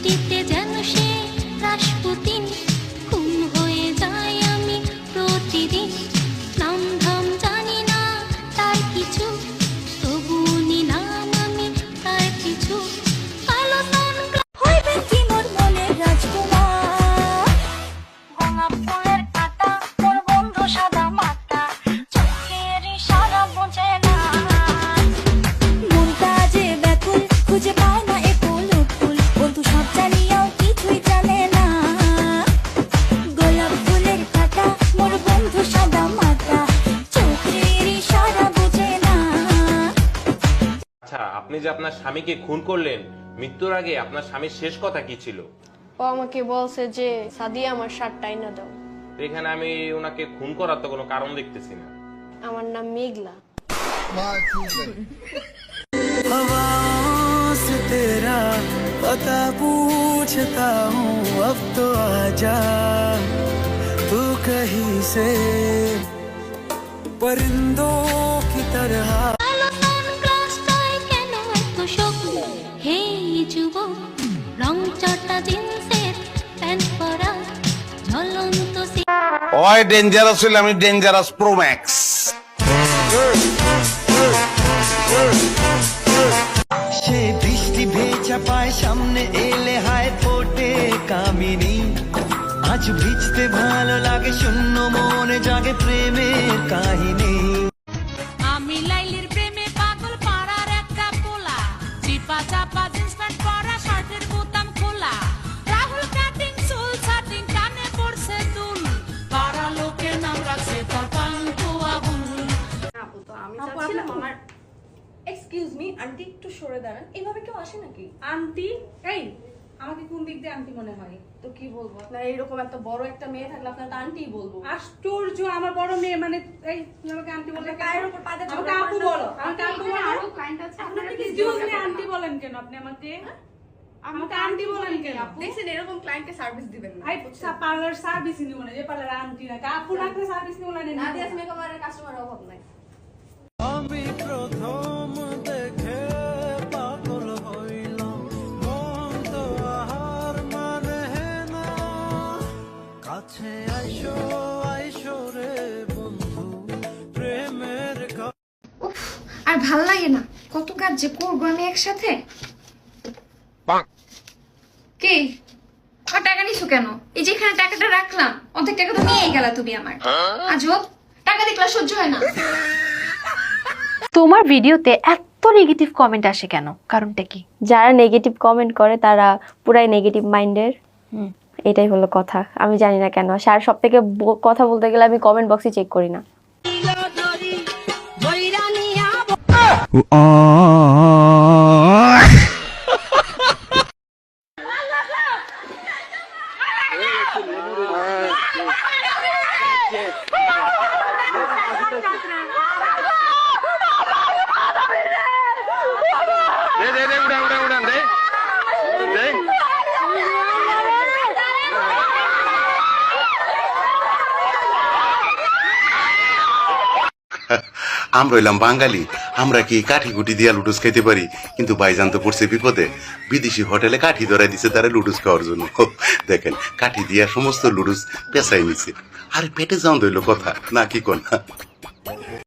বৃষ্টিতে যেন সে রাসপুতিন, খুন হয়ে যায় আমি প্রতিদিন। নাম ধাম জানি না তার কিছু, তবু নিলাম আমি তার কিছু। কালো সানগ্লাস হইবেন কি মোর মনের রাজকুমার, গোলাপ ফুলের কাঁটা মোর বন্ধু সাদা মাটা, চোখের ইশারা বোঝে না। মনটা যে ব্যাকুল, খুঁজে পায় না এ ফুল উটফুল, বন্ধু সব জানিয়াও কিছুই জানে না। গোলাপ ফুলের কাঁটা মোর বন্ধু সাদা মাটা, চোখের ইশারা বোঝে না। আচ্ছা, আপনি যে আপনার স্বামীকে খুন করলেন, মৃত্যুর আগে আপনার স্বামীর শেষ কথা কি ছিল? ও আমাকে বলছে যে সাদিয়া আমার শার্টটা আইনা দাও। এখানে আমি ওনাকে খুন করার তো কোনো কারণ দেখতেছি না। আমার নাম মেঘলা। हवाओं से तेरा पता पूछता हूँ, अब तो आजा तू कहीं से परिंदों की तरह। কালো সানগ্লাসটায় কেন এত শোক? হে যুবক, রং চটা জিন্সের প্যান্ট পরা, ঝলন্ত ওই ডেঞ্জারাস হইলে আমি ডেঞ্জারাস প্রো ম্যাক্স। সে বৃষ্টি ভেজা পায় সামনে এলে হায় ফোটে কামিনী, আজ ভিজতে ভালো লাগে শূন্য মনে জাগে প্রেমের কাহিনী। আমি লাইলির প্রেমে পাগল পাড়ার একটা পোলা, চিপা চাপা জিন্স প্যান্ট পরা, শার্টের বোতাম খোলা, রাহুল কাটিং চুল ছাটিং, কানে পড়ছে দুল, পাড়া লোকের নাম রাখছে তার পান্টু আবুল। আপু তো আমি চাচ্ছিলাম আমার এক্সকিউজ মি আন্টি একটু সরে দাঁড়ান, এইভাবে কেউ আসে নাকি? আন্টি এই আমাকে কোন দিক দিয়ে আন্টি মনে হয়? তো কি বলবো, আপনার এইরকম এত বড় একটা মেয়ে থাকলে আপনার তো আন্টিই বলবো। আশ্চর্য, আমার বড় মেয়ে মানে এই তুমি আমাকে আন্টি বললে কেন? গায়ের উপর পা দিয়ে আমাকে আপু বলো, আমাকে আপু বলো। এক্সকিউজ মি আন্টি বলেন কেন আপনি আমাকে? আমাকে আন্টি বলেন কেন? দেখছেন এরকম ক্লায়েন্টকে সার্ভিস দিবেন না। আই পার্লার সার্ভিস নিব না, যে পার্লার আন্টি না আপু রাখলে সার্ভিস নিব না। নাদিয়াস মেকআপের কাস্টমারের অভাব নাই। আমি প্রথম দেখে পাগল হইলাম, মন তো আর মানে না, কাছে আইসো আইসো রে বন্ধু প্রেমের উফ, আর ভাল লাগে না, কত কাজ যে করবো আমি একসাথে। কি আর টাকা নিছো কেন? এই যে এখানে টাকাটা রাখলাম, অর্ধেক টাকা তো নিয়ে গেলা তুমি আমার। আজব, টাকা দেখলে সহ্য হয় না। তোমার ভিডিওতে এত নেগেটিভ কমেন্ট আসে কেন? কারণটা কি? যারা নেগেটিভ কমেন্ট করে তারা পুরাই নেগেটিভ মাইন্ডের, এটাই হলো কথা। আমি জানি না কেন, আর সব থেকে কথা বলতে গেলে আমি কমেন্ট বক্সে চেক করি না। আমরা হইলাম বাঙালি, আমরা কি কাঠি কুটি দিয়া লুডুস খাইতে পারি, কিন্তু ভাইজান তো পড়ছে বিপদে, বিদেশি হোটেলে কাঠি ধরাই দিছে তারা লুডুস খাওয়ার জন্য। দেখেন, কাঠি দিয়া সমস্ত লুডুস পেঁচাই নিছে। আরে পেটে যাওয়া হইলো কথা না, কি কোন?